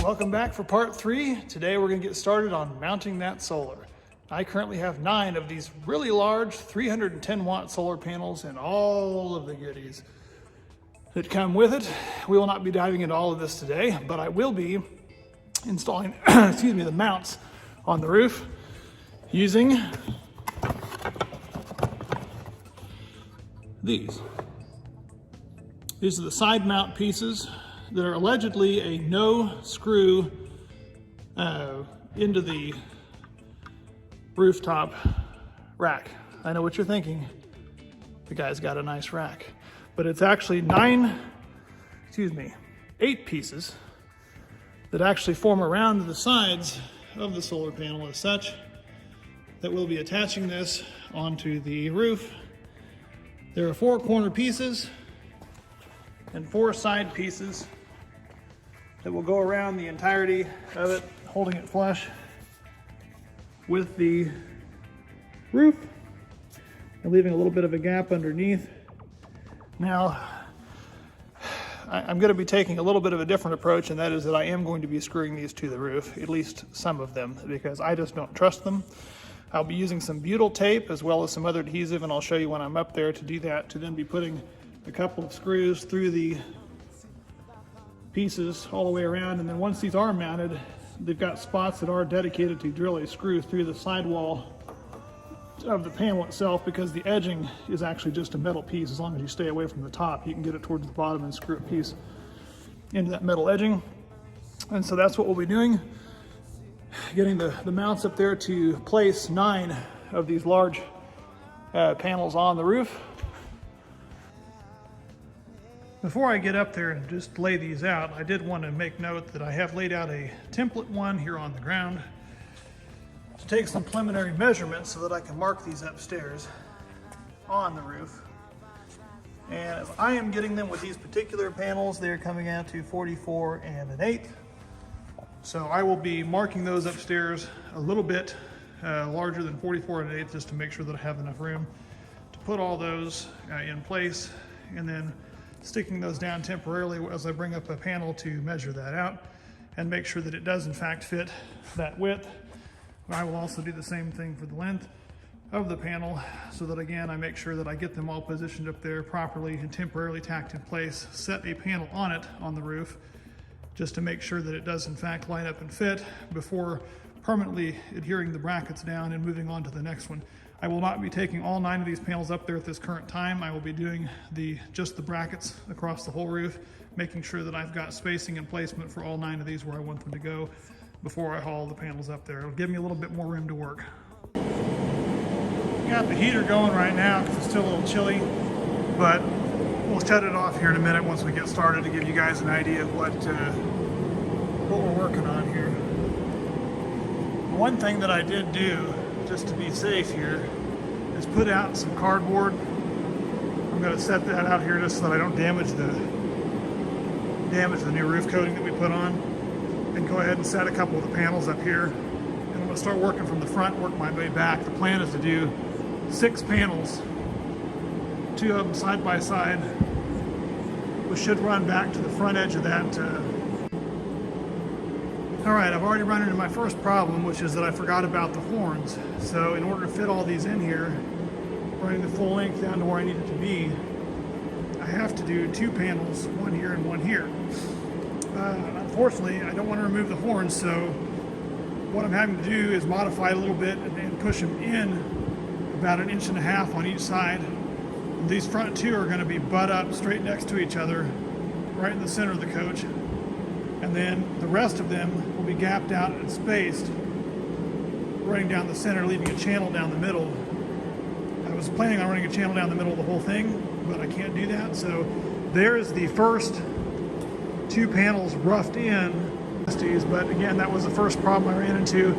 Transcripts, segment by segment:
Welcome back for part 3. Today we're going to get started on mounting that solar. I currently have 9 of these really large 310 watt solar panels and all of the goodies that come with it. We will not be diving into all of this today, but I will be installing the mounts on the roof using these. These are the side mount pieces that are allegedly a no screw into the rooftop rack. I know what you're thinking. The guy's got a nice rack, but it's actually 8 pieces that actually form around the sides of the solar panel as such that we'll be attaching this onto the roof. There are 4 corner pieces and 4 side pieces that will go around the entirety of it, holding it flush with the roof and leaving a little bit of a gap underneath. Now, I'm going to be taking a little bit of a different approach, and that is that I am going to be screwing these to the roof, at least some of them, because I just don't trust them. I'll be using some butyl tape as well as some other adhesive, and I'll show you when I'm up there to do that, to then be putting a couple of screws through the pieces all the way around. And then once these are mounted, they've got spots that are dedicated to drill a screw through the sidewall of the panel itself, because the edging is actually just a metal piece. As long as you stay away from the top, you can get it towards the bottom and screw a piece into that metal edging. And so that's what we'll be doing, getting the mounts up there to place 9 of these large panels on the roof. Before I get up there and just lay these out, I did want to make note that I have laid out a template one here on the ground to take some preliminary measurements so that I can mark these upstairs on the roof. And if I am getting them with these particular panels, they're coming out to 44 1/8. So I will be marking those upstairs a little bit larger than 44 1/8, just to make sure that I have enough room to put all those in place, and then sticking those down temporarily as I bring up a panel to measure that out and make sure that it does in fact fit that width. But I will also do the same thing for the length of the panel, so that again I make sure that I get them all positioned up there properly and temporarily tacked in place, set a panel on it on the roof just to make sure that it does in fact line up and fit before permanently adhering the brackets down and moving on to the next one. I will not be taking all 9 of these panels up there at this current time. I will be doing just the brackets across the whole roof, making sure that I've got spacing and placement for all 9 of these where I want them to go before I haul the panels up there. It'll give me a little bit more room to work. Got the heater going right now because it's still a little chilly, but we'll shut it off here in a minute once we get started to give you guys an idea of what we're working on here. One thing that I did do, just to be safe here, is put out some cardboard. I'm going to set that out here just so that I don't damage the new roof coating that we put on, and go ahead and set a couple of the panels up here. And I'm going to start working from the front, work my way back. The plan is to do 6 panels, 2 of them side by side, which should run back to the front edge of that. All right, I've already run into my first problem, which is that I forgot about the horns. So in order to fit all these in here, running the full length down to where I need it to be, I have to do 2 panels, 1 here and 1 here. Unfortunately, I don't want to remove the horns, so what I'm having to do is modify it a little bit and push them in about 1.5 inches on each side. And these front 2 are going to be butt up straight next to each other, right in the center of the coach. And then the rest of them will be gapped out and spaced, running down the center, leaving a channel down the middle. I was planning on running a channel down the middle of the whole thing, but I can't do that. So there's the first 2 panels roughed in. But again, that was the first problem I ran into,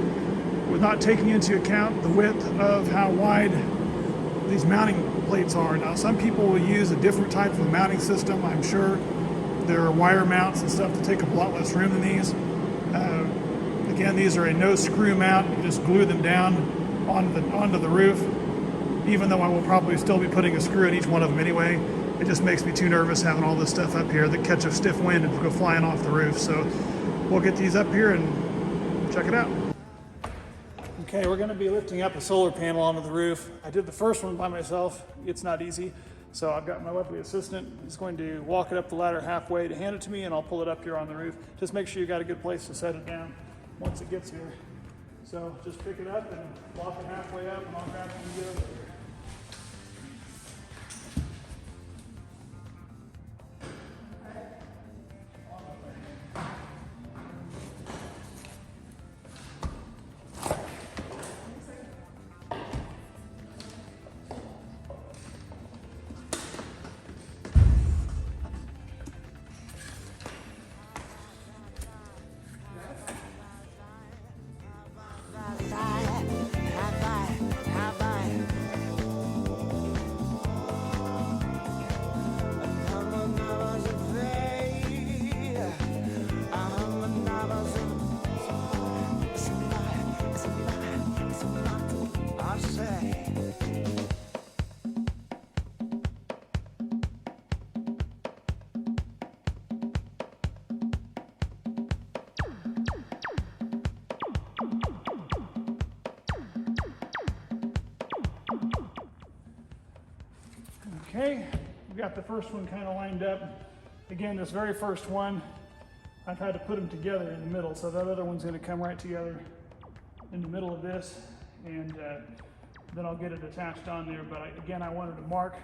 with not taking into account the width of how wide these mounting plates are. Now, some people will use a different type of mounting system, I'm sure. There are wire mounts and stuff that take up a lot less room than these. Again, these are a no screw mount. You just glue them down onto the roof. even though I will probably still be putting a screw in each one of them anyway. It just makes me too nervous having all this stuff up here that catch a stiff wind and go flying off the roof. So we'll get these up here and check it out. Okay, we're going to be lifting up a solar panel onto the roof. I did the first one by myself. It's not easy. So I've got my lovely assistant. He's going to walk it up the ladder halfway to hand it to me, and I'll pull it up here on the roof. Just make sure you got a good place to set it down once it gets here. So just pick it up and walk it halfway up, and I'll grab it and get over here. Okay, we got the first one kind of lined up. Again, this very first one, I've had to put them together in the middle, so that other one's going to come right together in the middle of this, and then I'll get it attached on there. But again, I wanted to mark,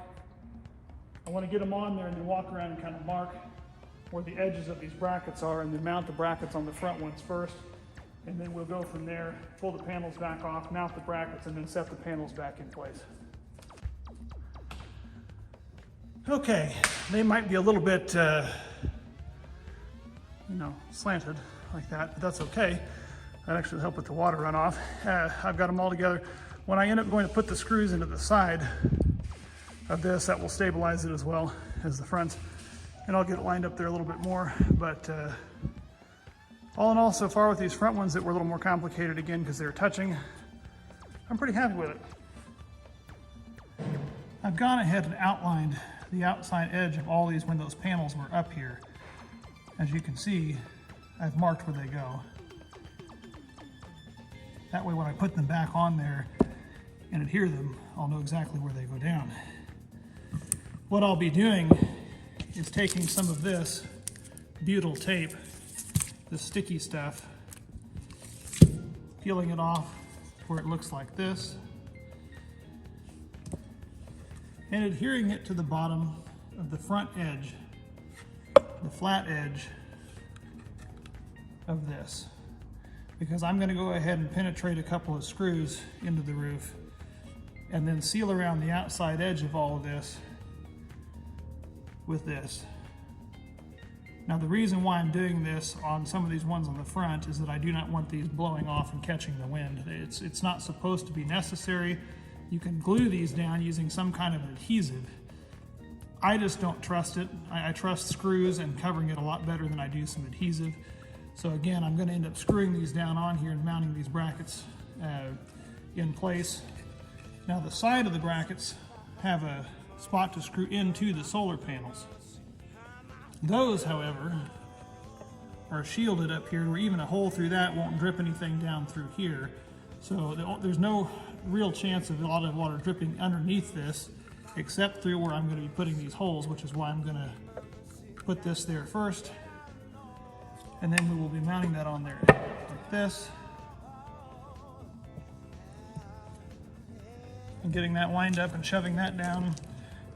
I want to get them on there and then walk around and kind of mark where the edges of these brackets are, and then mount the brackets on the front ones first, and then we'll go from there, pull the panels back off, mount the brackets, and then set the panels back in place. Okay, they might be a little bit, slanted like that, but that's okay. That actually help with the water runoff. I've got them all together. When I end up going to put the screws into the side of this, that will stabilize it as well as the front, and I'll get it lined up there a little bit more. But all in all, so far with these front ones that were a little more complicated again because they were touching, I'm pretty happy with it. I've gone ahead and outlined the outside edge of all these when those panels were up here. As you can see, I've marked where they go. That way when I put them back on there and adhere them, I'll know exactly where they go down. What I'll be doing is taking some of this butyl tape, this sticky stuff, peeling it off where it looks like this, and adhering it to the bottom of the front edge, the flat edge of this, because I'm going to go ahead and penetrate a couple of screws into the roof and then seal around the outside edge of all of this with this. Now the reason why I'm doing this on some of these ones on the front is that I do not want these blowing off and catching the wind. It's not supposed to be necessary. You can glue these down using some kind of adhesive. I just don't trust it. I trust screws and covering it a lot better than I do some adhesive. So again, I'm going to end up screwing these down on here and mounting these brackets in place. Now the side of the brackets have a spot to screw into the solar panels. Those, however, are shielded up here where even a hole through that won't drip anything down through here. So there's no real chance of a lot of water dripping underneath this, except through where I'm going to be putting these holes, which is why I'm going to put this there first, and then we will be mounting that on there like this, and getting that lined up and shoving that down,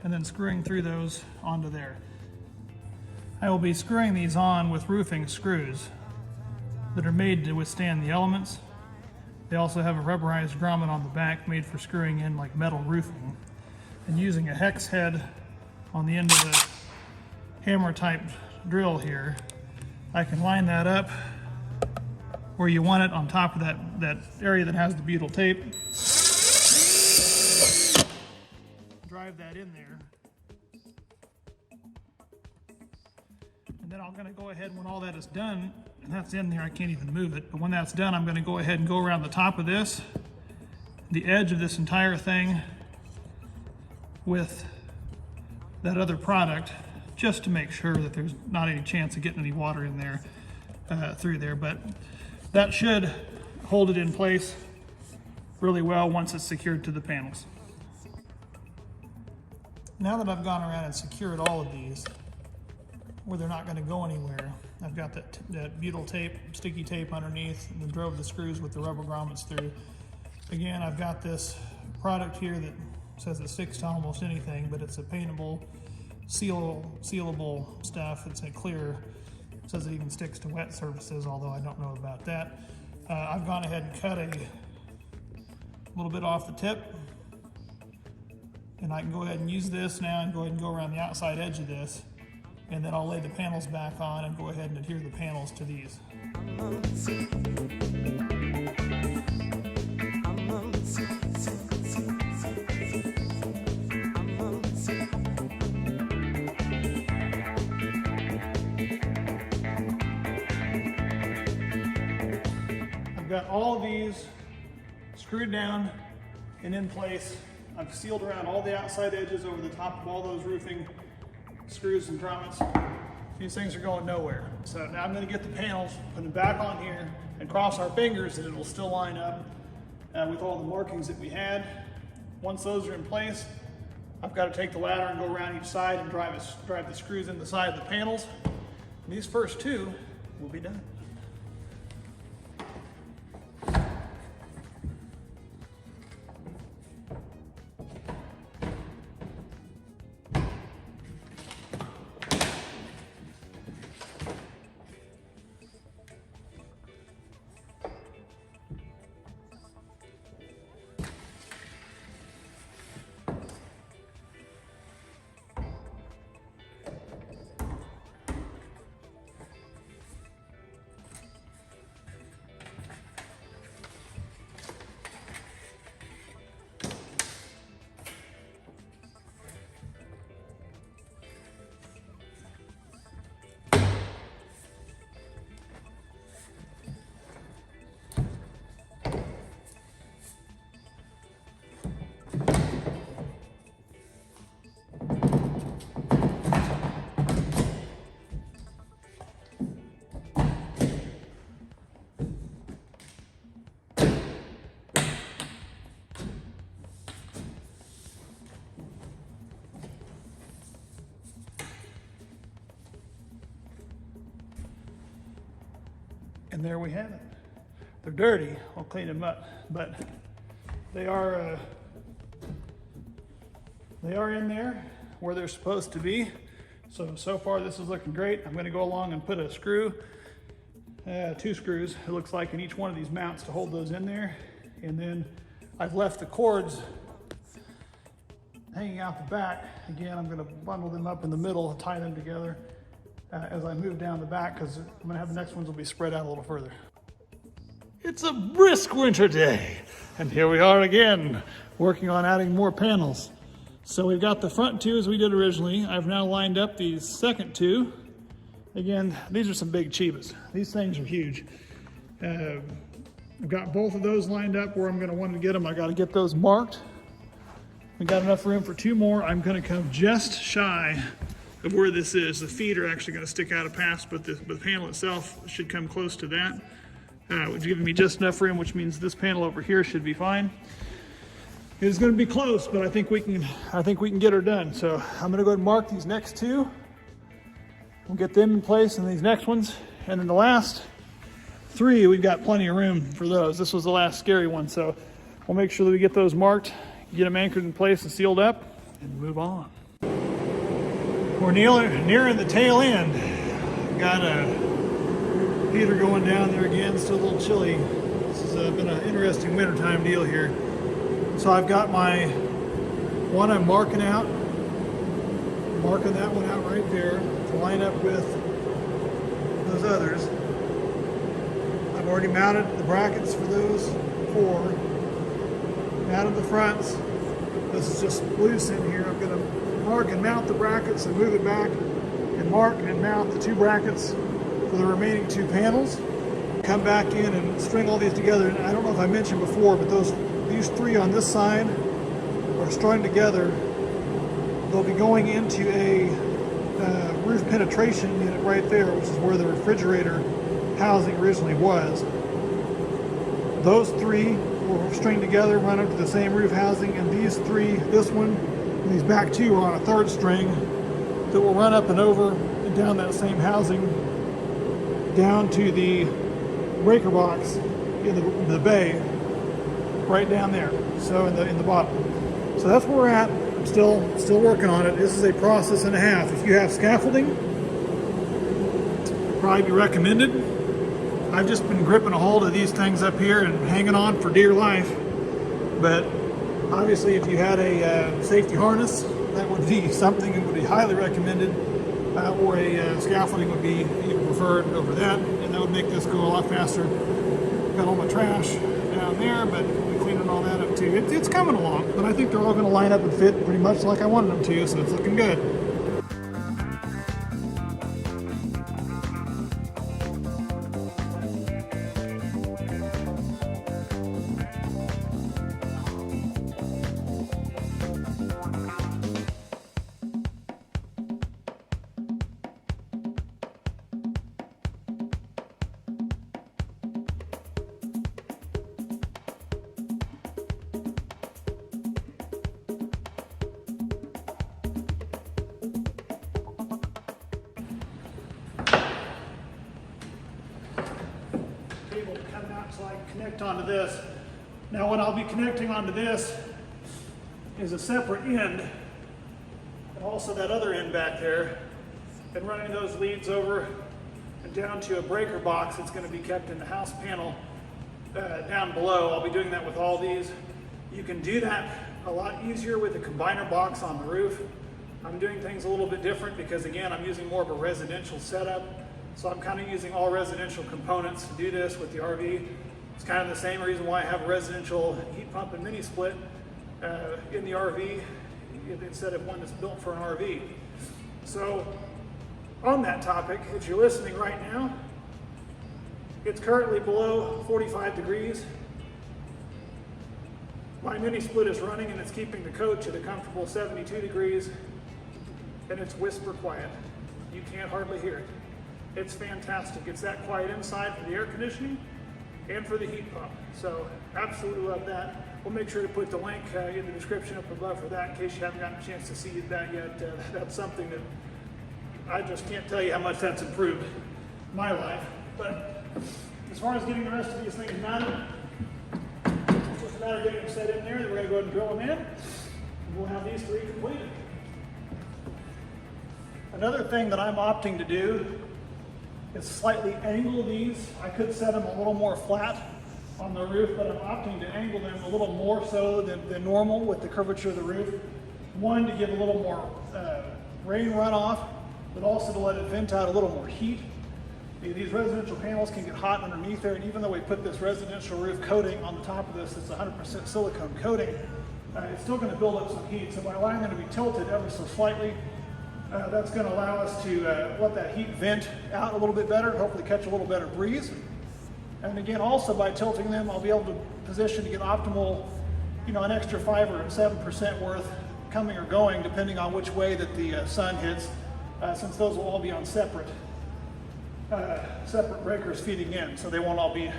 and then screwing through those onto there. I will be screwing these on with roofing screws that are made to withstand the elements. They also have a rubberized grommet on the back made for screwing in like metal roofing. And using a hex head on the end of the hammer type drill here, I can line that up where you want it on top of that area that has the butyl tape. Drive that in there. And then I'm going to go ahead when all that is done, and that's in there, I can't even move it, but when that's done, I'm going to go ahead and go around the top of this, the edge of this entire thing, with that other product just to make sure that there's not any chance of getting any water in there through there, but that should hold it in place really well once it's secured to the panels. Now that I've gone around and secured all of these where they're not going to go anywhere, I've got that butyl tape, sticky tape underneath, and then drove the screws with the rubber grommets through. Again, I've got this product here that says it sticks to almost anything, but it's a paintable, sealable stuff. It's a clear. It says it even sticks to wet surfaces, although I don't know about that. I've gone ahead and cut a little bit off the tip, and I can go ahead and use this now and go ahead and go around the outside edge of this, and then I'll lay the panels back on and go ahead and adhere the panels to these. I've got all of these screwed down and in place. I've sealed around all the outside edges over the top of all those roofing screws and grommets. These things are going nowhere. So now I'm going to get the panels, put them back on here, and cross our fingers that it will still line up with all the markings that we had. Once those are in place, I've got to take the ladder and go around each side and drive the screws in the side of the panels. And these first two will be done. And there we have it. They're dirty. I'll clean them up, but they are in there where they're supposed to be. So far this is looking great. I'm going to go along and put a screw, 2 screws, it looks like, in each one of these mounts to hold those in there. And then I've left the cords hanging out the back. Again, I'm going to bundle them up in the middle and tie them together as I move down the back, because I'm going to have the next ones will be spread out a little further. It's a brisk winter day, and here we are again, working on adding more panels. So we've got the front 2 as we did originally. I've now lined up these second 2. Again, these are some big chibas. These things are huge. I've got both of those lined up where I'm going to want to get them. I got to get those marked. We've got enough room for 2 more. I'm going to come just shy of where this is. The feet are actually going to stick out a pass, but the panel itself should come close to that. Which is giving me just enough room, which means this panel over here should be fine. It's going to be close, but I think we can get her done. So I'm going to go ahead and mark these next 2. We'll get them in place, and these next ones, and then the last 3, we've got plenty of room for those. This was the last scary one, so we'll make sure that we get those marked, get them anchored in place and sealed up, and move on. We're nearing the tail end. Got a heater going down there again, still a little chilly. This has been an interesting wintertime deal here. So I've got my one I'm marking that one out right there to line up with those others. I've already mounted the brackets for those 4. Mounted the fronts. This is just loose in here. I'm going to mark and mount the brackets and move it back, and mark and mount the 2 brackets for the remaining 2 panels. Come back in and string all these together. And I don't know if I mentioned before, but these 3 on this side are strung together they'll be going into a roof penetration unit right there, which is where the refrigerator housing originally was. Those three will string together, run up to the same roof housing, and these three, this one and these back two, are on a third string that will run up and over and down that same housing down to the breaker box in the bay right down there, so in the bottom. So that's where we're at. I'm still working on it. This is a process and a half. If you have scaffolding, probably be recommended. I've just been gripping a hold of these things up here and hanging on for dear life. But obviously, if you had a safety harness, that would be something that would be highly recommended, or a scaffolding would be even preferred over that, and that would make this go a lot faster. Got all my trash down there, but we're cleaning all that up too. It's coming along, but I think they're all going to line up and fit pretty much like I wanted them to, so it's looking good. Cable to come out so I can connect onto this. Now what I'll be connecting onto this is a separate end, and also that other end back there, and running those leads over and down to a breaker box that's going to be kept in the house panel down below. I'll be doing that with all these. You can do that a lot easier with a combiner box on the roof. I'm doing things a little bit different because, again, I'm using more of a residential setup. So I'm kind of using all residential components to do this with the RV. It's kind of the same reason why I have a residential heat pump and mini split in the RV instead of one that's built for an RV. So on that topic, if you're listening right now, it's currently below 45 degrees. My mini split is running and it's keeping the coach at a comfortable 72 degrees, and it's whisper quiet. You can't hardly hear it. It's fantastic. It's that quiet inside for the air conditioning and for the heat pump. So absolutely love that. We'll make sure to put the link in the description up above for that in case you haven't gotten a chance to see that yet. That's something that I just can't tell you how much that's improved my life. But as far as getting the rest of these things mounted, it's just a matter of getting them set in there. Then we're going to go ahead and drill them in, and we'll have these three completed. Another thing that I'm opting to do is slightly angle these. I could set them a little more flat on the roof, but I'm opting to angle them a little more so than normal with the curvature of the roof. One, to give a little more rain runoff, but also to let it vent out a little more heat. These residential panels can get hot underneath there, and even though we put this residential roof coating on the top of this, it's 100% silicone coating, it's still going to build up some heat. So by allowing them to be tilted ever so slightly, that's going to allow us to let that heat vent out a little bit better, hopefully catch a little better breeze. And again, also by tilting them, I'll be able to position to get optimal, an extra 5 or 7% worth coming or going, depending on which way that the sun hits, since those will all be on separate breakers feeding in, so they won't all be,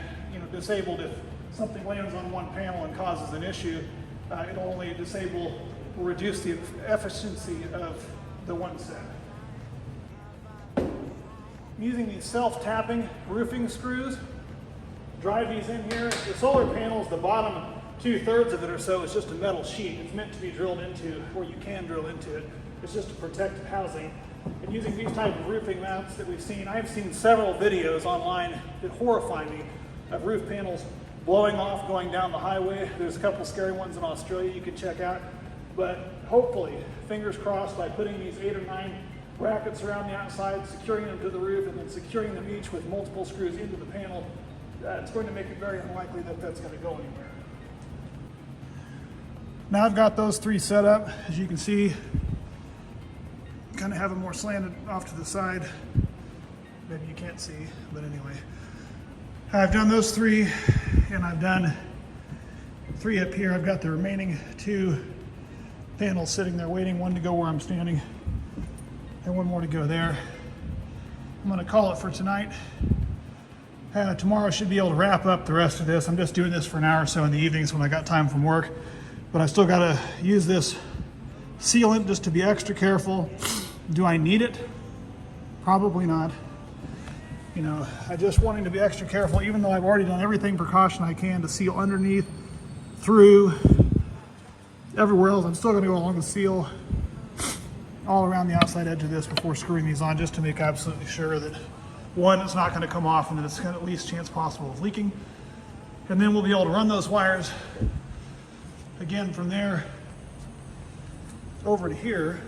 disabled if something lands on one panel and causes an issue. It'll only disable or reduce the efficiency of the one set. I'm using these self-tapping roofing screws. Drive these in here. The solar panels, the bottom 2/3 of it or so is just a metal sheet. It's meant to be drilled into, or you can drill into it. It's just a protected housing. And using these type of roofing mounts that we've seen, I've seen several videos online that horrify me of roof panels blowing off going down the highway. There's a couple scary ones in Australia you can check out. But hopefully, fingers crossed, by putting these 8 or 9 brackets around the outside, securing them to the roof, and then securing them each with multiple screws into the panel, it's going to make it very unlikely that that's going to go anywhere. Now I've got those 3 set up. As you can see, kind of have them more slanted off to the side. Maybe you can't see, but anyway. I've done those 3, and I've done 3 up here. I've got the remaining 2 panels sitting there waiting, one to go where I'm standing and one more to go there. I'm going to call it for tonight. Tomorrow I should be able to wrap up the rest of this. I'm just doing this for an hour or so in the evenings when I got time from work, but I still got to use this sealant just to be extra careful. Do I need it? Probably not. You know, I just wanting to be extra careful, even though I've already done everything precaution I can to seal underneath, through, everywhere else. I'm still going to go along the seal all around the outside edge of this before screwing these on, just to make absolutely sure that, one, it's not going to come off and that it's got at least chance possible of leaking. And then we'll be able to run those wires again from there over to here,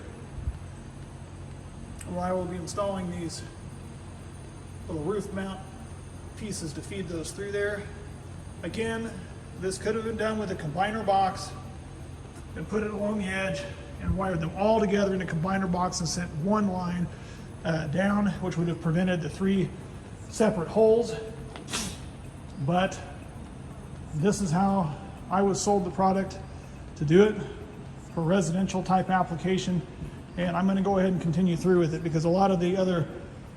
where I will be installing these little roof mount pieces to feed those through there. Again, this could have been done with a combiner box and put it along the edge and wired them all together in a combiner box and sent one line down, which would have prevented the 3 separate holes. But this is how I was sold the product to do it for residential type application, and I'm going to go ahead and continue through with it, because a lot of the other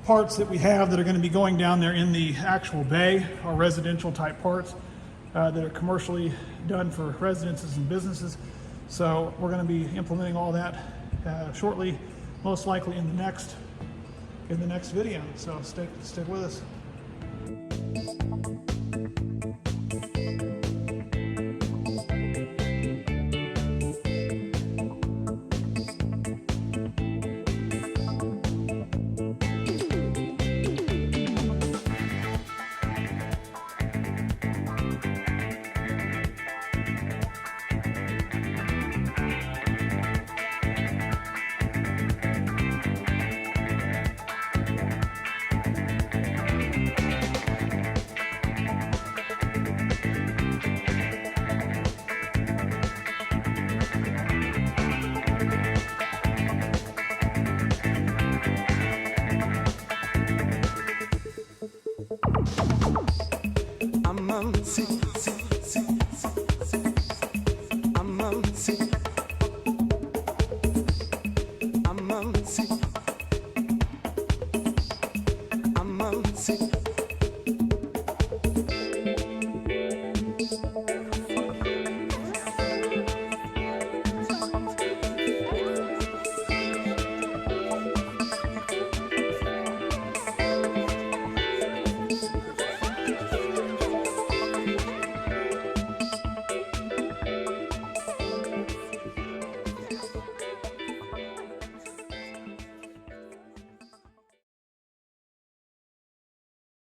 parts that we have that are going to be going down there in the actual bay are residential type parts that are commercially done for residences and businesses. So we're going to be implementing all that shortly, most likely in the next video. So stick with us. I'm